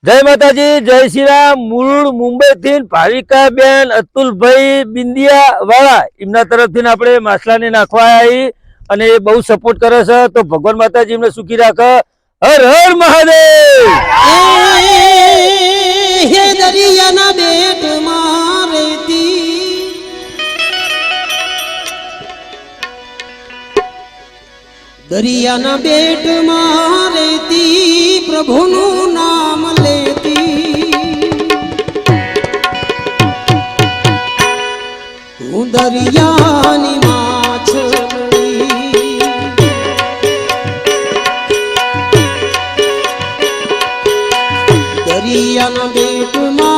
જય માતાજી, જય શ્રી રામ। મૂળ મુંબઈ થી ભાવિકા બેન અતુલભાઈ બિંદિયા વાળા એમના તરફથી આપણે માછલાને નાખવા આવી અને એ બહુ સપોર્ટ કરે છે। તો ભગવાન માતાજી એમને સુખી રાખે। હર હર મહાદેવ। હે દરિયાના બેટમાં રહેતી દરિયાના બેટમાં રહેતી પ્રભુનું નામ લેતી હું દરિયાની માછલી દરિયાના બેટમાં